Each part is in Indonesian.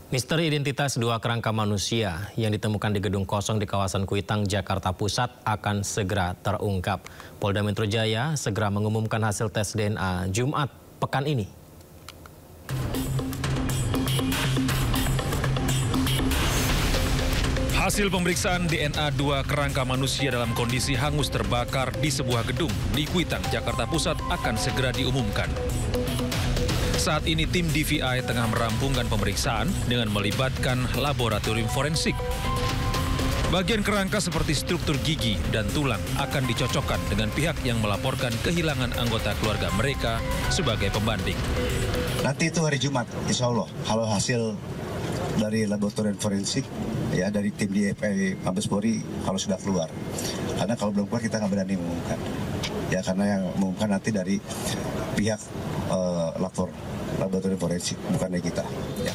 Misteri identitas dua kerangka manusia yang ditemukan di gedung kosong di kawasan Kuitang, Jakarta Pusat akan segera terungkap. Polda Metro Jaya segera mengumumkan hasil tes DNA Jumat pekan ini. Hasil pemeriksaan DNA dua kerangka manusia dalam kondisi hangus terbakar di sebuah gedung di Kuitang, Jakarta Pusat akan segera diumumkan. Saat ini tim DVI tengah merampungkan pemeriksaan dengan melibatkan laboratorium forensik. Bagian kerangka seperti struktur gigi dan tulang akan dicocokkan dengan pihak yang melaporkan kehilangan anggota keluarga mereka sebagai pembanding. Nanti itu hari Jumat, insya Allah, kalau hasil dari laboratorium forensik, ya dari tim DVI Mabes Polri kalau sudah keluar. Karena kalau belum keluar kita nggak berani mengumumkan. Ya karena yang mengumumkan nanti dari pihak laboratorium forensik, bukannya kita. Ya.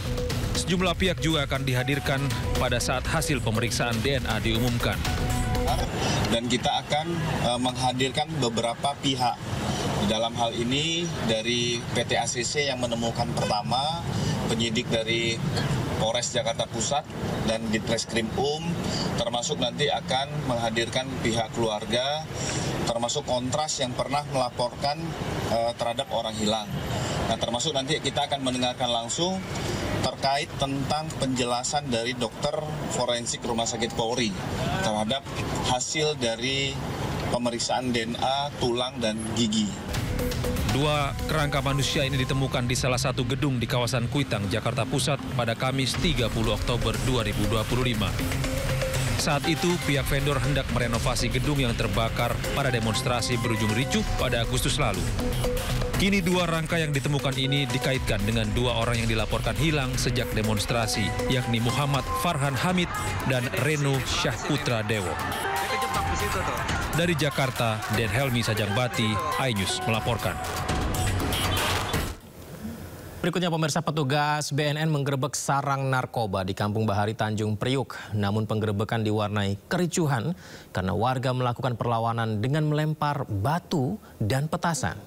Sejumlah pihak juga akan dihadirkan pada saat hasil pemeriksaan DNA diumumkan. Dan kita akan menghadirkan beberapa pihak. Dalam hal ini dari PT ACC yang menemukan pertama, penyidik dari Polres Jakarta Pusat dan Ditreskrim termasuk nanti akan menghadirkan pihak keluarga, termasuk Kontras yang pernah melaporkan terhadap orang hilang. Nah, termasuk nanti kita akan mendengarkan langsung terkait tentang penjelasan dari dokter forensik Rumah Sakit Polri terhadap hasil dari pemeriksaan DNA, tulang, dan gigi. Dua kerangka manusia ini ditemukan di salah satu gedung di kawasan Kuitang, Jakarta Pusat pada Kamis 30 Oktober 2025. Saat itu, pihak vendor hendak merenovasi gedung yang terbakar pada demonstrasi berujung ricuh pada Agustus lalu. Kini dua rangka yang ditemukan ini dikaitkan dengan dua orang yang dilaporkan hilang sejak demonstrasi, yakni Muhammad Farhan Hamid dan Reno Syahputra Dewo. Dari Jakarta, Den Helmi Sajangbati, iNews melaporkan. Berikutnya pemirsa, petugas BNN menggerebek sarang narkoba di Kampung Bahari, Tanjung Priuk. Namun penggerebekan diwarnai kericuhan karena warga melakukan perlawanan dengan melempar batu dan petasan.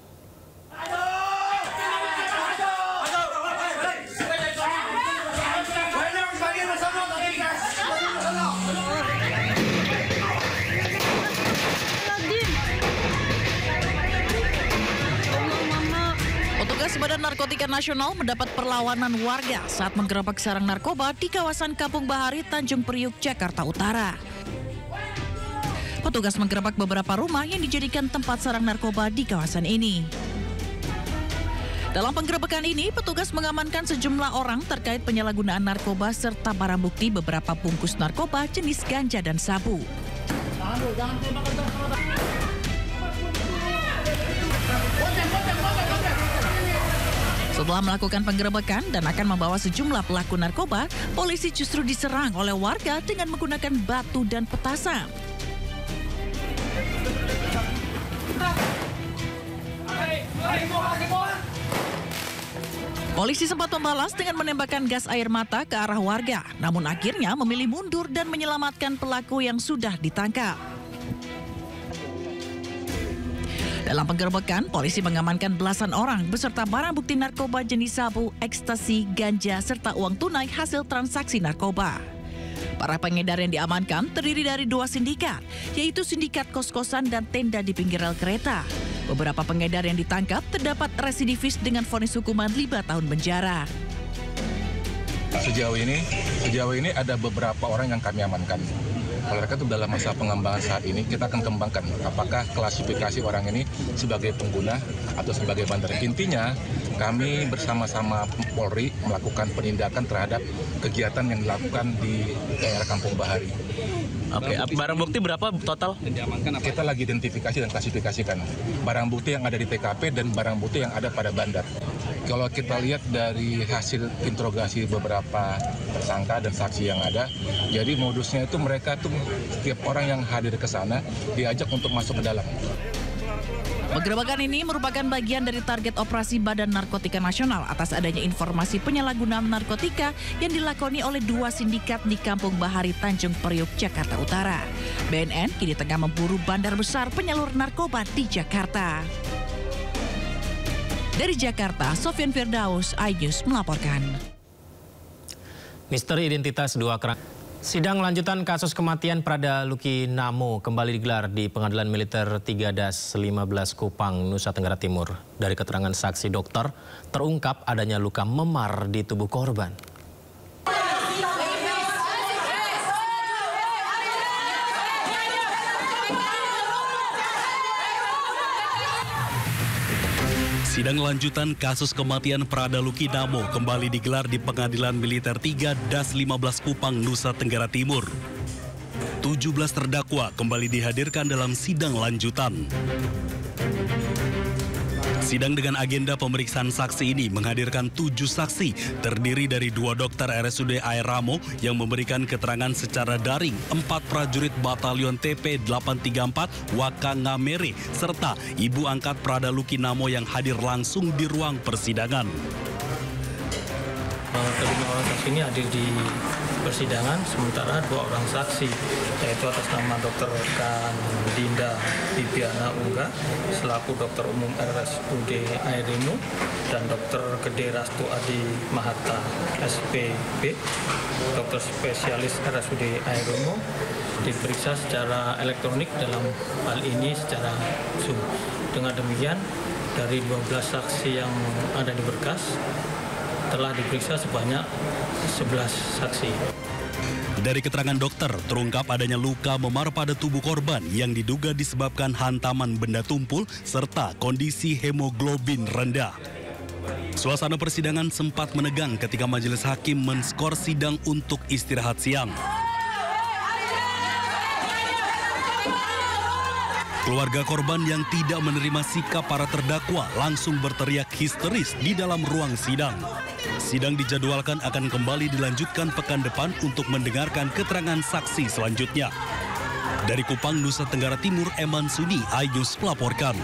Petugas Badan Narkotika Nasional mendapat perlawanan warga saat menggerebek sarang narkoba di kawasan Kampung Bahari, Tanjung Priuk, Jakarta Utara. Petugas menggerebek beberapa rumah yang dijadikan tempat sarang narkoba di kawasan ini. Dalam penggerebekan ini, petugas mengamankan sejumlah orang terkait penyalahgunaan narkoba serta barang bukti beberapa bungkus narkoba jenis ganja dan sabu. Setelah melakukan penggerebekan dan akan membawa sejumlah pelaku narkoba, polisi justru diserang oleh warga dengan menggunakan batu dan petasan. Polisi sempat membalas dengan menembakkan gas air mata ke arah warga, namun akhirnya memilih mundur dan menyelamatkan pelaku yang sudah ditangkap. Dalam penggerebekan, polisi mengamankan belasan orang beserta barang bukti narkoba jenis sabu, ekstasi, ganja, serta uang tunai hasil transaksi narkoba. Para pengedar yang diamankan terdiri dari dua sindikat, yaitu sindikat kos-kosan dan tenda di pinggir rel kereta. Beberapa pengedar yang ditangkap terdapat residivis dengan vonis hukuman 5 tahun penjara. Sejauh ini ada beberapa orang yang kami amankan. Kalau mereka itu dalam masa pengembangan saat ini, kita akan kembangkan apakah klasifikasi orang ini sebagai pengguna atau sebagai bandar. Intinya, kami bersama-sama Polri melakukan penindakan terhadap kegiatan yang dilakukan di daerah Kampung Bahari. Oke, barang bukti berapa total? Kita lagi identifikasi dan klasifikasikan barang bukti yang ada di TKP dan barang bukti yang ada pada bandar. Kalau kita lihat dari hasil interogasi beberapa tersangka dan saksi yang ada, jadi modusnya itu mereka tuh setiap orang yang hadir ke sana diajak untuk masuk ke dalam. Penggerebekan ini merupakan bagian dari target operasi Badan Narkotika Nasional atas adanya informasi penyalahgunaan narkotika yang dilakoni oleh dua sindikat di Kampung Bahari, Tanjung Priuk, Jakarta Utara. BNN kini tengah memburu bandar besar penyalur narkoba di Jakarta. Dari Jakarta, Sofyan Firdaus, iNews melaporkan. Misteri identitas dua kerangka. Sidang lanjutan kasus kematian Prada Luki Namo kembali digelar di Pengadilan Militer 3-15 Kupang, Nusa Tenggara Timur. Dari keterangan saksi dokter, terungkap adanya luka memar di tubuh korban. Sidang lanjutan kasus kematian Prada Luki Namo kembali digelar di Pengadilan Militer 3-15 Kupang, Nusa Tenggara Timur. 17 terdakwa kembali dihadirkan dalam sidang lanjutan. Sidang dengan agenda pemeriksaan saksi ini menghadirkan 7 saksi, terdiri dari 2 dokter RSUD Air Ramo yang memberikan keterangan secara daring, 4 prajurit Batalion TP 834 Wakangamere, serta ibu angkat Prada Luki Namo yang hadir langsung di ruang persidangan. Kelima orang saksi ini hadir di persidangan, sementara 2 orang saksi, yaitu atas nama Dr. Dinda Bibiana Ungga selaku dokter umum RSUD Air Remo dan Dr. Gede Rastu Adi Mahata SPB, dokter spesialis RSUD Air Remo, diperiksa secara elektronik, dalam hal ini secara Zoom. Dengan demikian, dari 12 saksi yang ada di berkas, telah diperiksa sebanyak 11 saksi. Dari keterangan dokter, terungkap adanya luka memar pada tubuh korban yang diduga disebabkan hantaman benda tumpul serta kondisi hemoglobin rendah. Suasana persidangan sempat menegang ketika majelis hakim menskor sidang untuk istirahat siang. Keluarga korban yang tidak menerima sikap para terdakwa langsung berteriak histeris di dalam ruang sidang. Sidang dijadwalkan akan kembali dilanjutkan pekan depan untuk mendengarkan keterangan saksi selanjutnya. Dari Kupang, Nusa Tenggara Timur, Eman Suni, iNews melaporkan.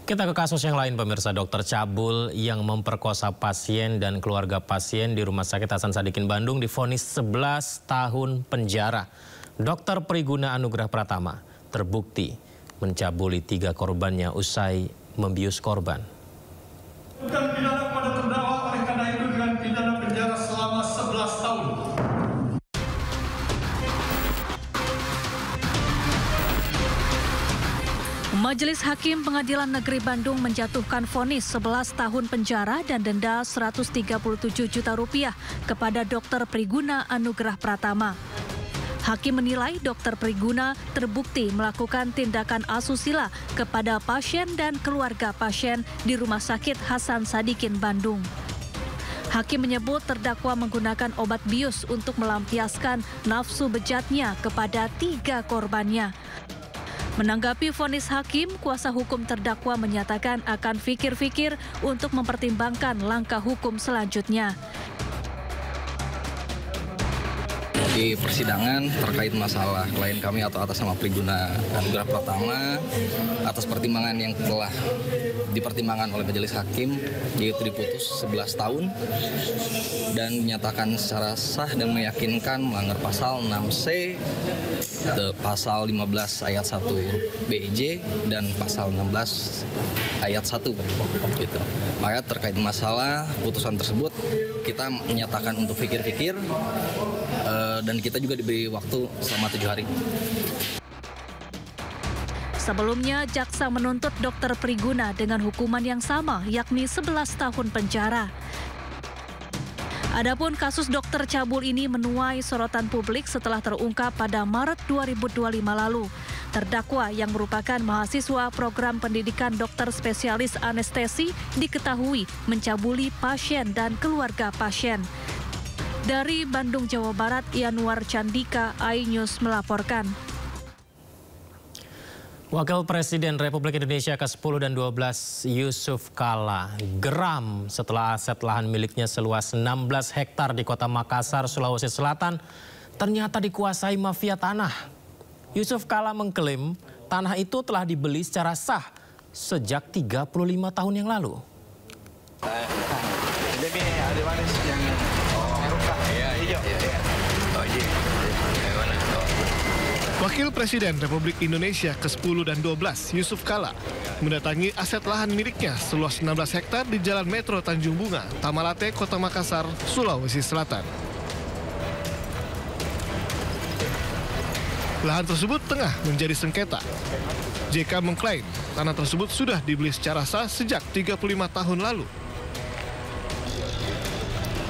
Kita ke kasus yang lain, pemirsa. Dokter cabul yang memperkosa pasien dan keluarga pasien di Rumah Sakit Hasan Sadikin Bandung divonis 11 tahun penjara. Dokter Priguna Anugrah Pratama terbukti mencabuli 3 korbannya usai membius korban. Bukan pidana pada terdakwa, oleh karena itu dengan pidana penjara selama 11 tahun. Majelis Hakim Pengadilan Negeri Bandung menjatuhkan vonis 11 tahun penjara dan denda Rp137 juta kepada Dokter Priguna Anugrah Pratama. Hakim menilai Dokter Priguna terbukti melakukan tindakan asusila kepada pasien dan keluarga pasien di Rumah Sakit Hasan Sadikin Bandung. Hakim menyebut terdakwa menggunakan obat bius untuk melampiaskan nafsu bejatnya kepada 3 korbannya. Menanggapi vonis hakim, kuasa hukum terdakwa menyatakan akan fikir-fikir untuk mempertimbangkan langkah hukum selanjutnya. Di persidangan terkait masalah klien kami atau atas nama Priguna Anugrah Pratama, atas pertimbangan yang telah dipertimbangkan oleh majelis hakim, yaitu diputus 11 tahun dan dinyatakan secara sah dan meyakinkan melanggar pasal 6C, pasal 15 ayat 1 BIJ dan pasal 16 ayat 1 gitu. Maka terkait masalah putusan tersebut kita menyatakan untuk pikir-pikir dan kita juga diberi waktu selama 7 hari. Sebelumnya, jaksa menuntut Dokter Priguna dengan hukuman yang sama, yakni 11 tahun penjara. Adapun kasus dokter cabul ini menuai sorotan publik setelah terungkap pada Maret 2025 lalu. Terdakwa yang merupakan mahasiswa program pendidikan dokter spesialis anestesi diketahui mencabuli pasien dan keluarga pasien. Dari Bandung, Jawa Barat, Yanuar Candika, iNews melaporkan. Wakil Presiden Republik Indonesia ke-10 dan 12 Yusuf Kala geram setelah aset lahan miliknya seluas 16 hektar di Kota Makassar, Sulawesi Selatan ternyata dikuasai mafia tanah. Yusuf Kala mengklaim tanah itu telah dibeli secara sah sejak 35 tahun yang lalu. Ini ada manis yang merah, hijau. Oh iya. Bagaimana? Wakil Presiden Republik Indonesia ke-10 dan 12, Yusuf Kala, mendatangi aset lahan miliknya seluas 16 hektar di Jalan Metro Tanjung Bunga, Tamalate, Kota Makassar, Sulawesi Selatan. Lahan tersebut tengah menjadi sengketa. JK mengklaim tanah tersebut sudah dibeli secara sah sejak 35 tahun lalu.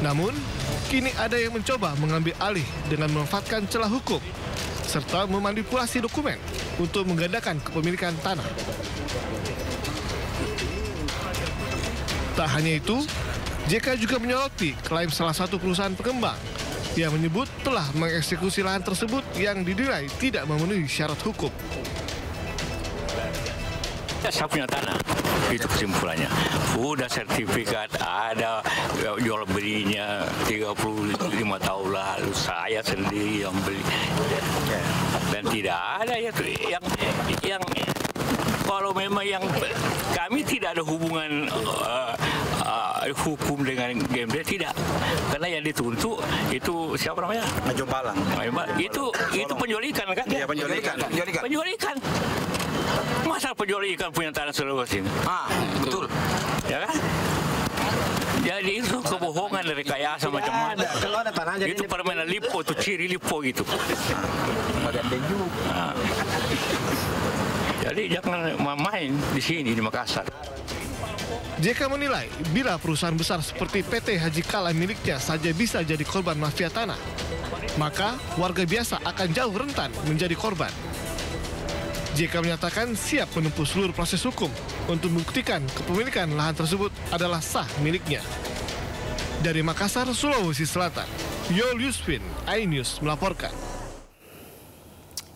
Namun, kini ada yang mencoba mengambil alih dengan memanfaatkan celah hukum serta memanipulasi dokumen untuk menggandakan kepemilikan tanah. Tak hanya itu, JK juga menyoroti klaim salah satu perusahaan pengembang yang menyebut telah mengeksekusi lahan tersebut yang dinilai tidak memenuhi syarat hukum. Saya punya tanah, itu kesimpulannya. Udah sertifikat, ada jual belinya 35 tahun lalu, saya sendiri yang beli. Dan tidak ada yang kalau memang yang kami tidak ada hubungan hukum dengan GMD, tidak. Karena yang dituntut itu siapa namanya? Najwa Palang. Itu penjualikan kan? Iya, penjualikan. Masa penjualikan punya tanah Sulawesi? Betul. Ya kan? Jadi itu kebohongan, rekayasa macam-macam. Kalau ada tanah jadi itu permainan lipo, itu ciri lipo gitu. Jadi jangan main di sini di Makassar. JK menilai bila perusahaan besar seperti PT Haji Kala miliknya saja bisa jadi korban mafia tanah, maka warga biasa akan jauh rentan menjadi korban. JK menyatakan siap menempuh seluruh proses hukum untuk membuktikan kepemilikan lahan tersebut adalah sah miliknya. Dari Makassar, Sulawesi Selatan, Yol Yusfin, iNews melaporkan.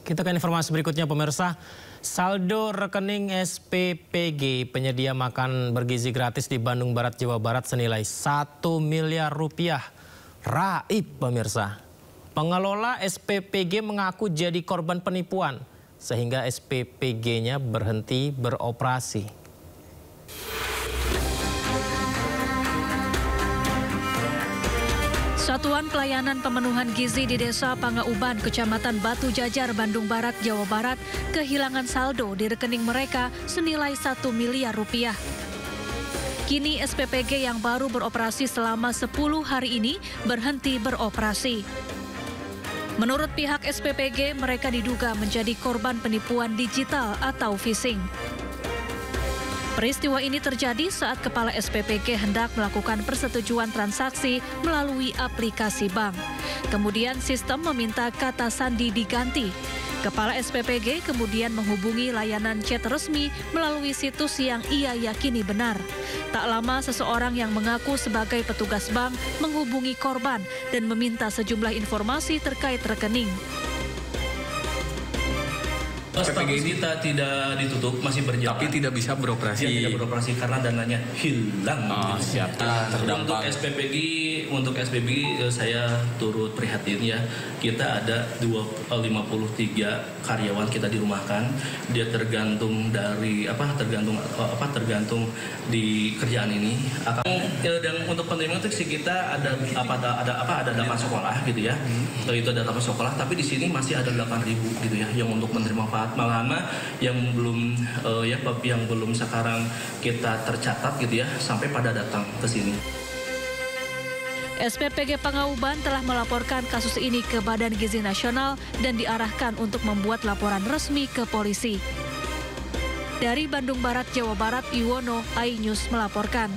Kita ke informasi berikutnya, pemirsa. Saldo rekening SPPG penyedia makan bergizi gratis di Bandung Barat, Jawa Barat senilai 1 miliar rupiah. Raib, pemirsa. Pengelola SPPG mengaku jadi korban penipuan sehingga SPPG-nya berhenti beroperasi. Satuan Pelayanan Pemenuhan Gizi di Desa Pangauban, Kecamatan Batu Jajar, Bandung Barat, Jawa Barat, kehilangan saldo di rekening mereka senilai 1 miliar rupiah. Kini SPPG yang baru beroperasi selama 10 hari ini berhenti beroperasi. Menurut pihak SPPG, mereka diduga menjadi korban penipuan digital atau phishing. Peristiwa ini terjadi saat kepala SPPG hendak melakukan persetujuan transaksi melalui aplikasi bank. Kemudian sistem meminta kata sandi diganti. Kepala SPPG kemudian menghubungi layanan chat resmi melalui situs yang ia yakini benar. Tak lama seseorang yang mengaku sebagai petugas bank menghubungi korban dan meminta sejumlah informasi terkait rekening. SPPG ini tidak ditutup, masih berjalan. Tapi tidak bisa beroperasi. Tidak beroperasi karena dananya hilang. Siap. Untuk SPPG saya turut prihatin ya. Kita ada 53 karyawan kita dirumahkan. Dia tergantung dari tergantung di kerjaan ini. Dan untuk penerima sih kita ada 8 sekolah gitu ya. Itu ada 8 sekolah, tapi di sini masih ada 8.000 gitu ya yang untuk menerima malahan yang belum sekarang kita tercatat gitu ya sampai pada datang ke sini. SPPG Pangauban telah melaporkan kasus ini ke Badan Gizi Nasional dan diarahkan untuk membuat laporan resmi ke polisi. Dari Bandung Barat, Jawa Barat, Iwono, iNews melaporkan.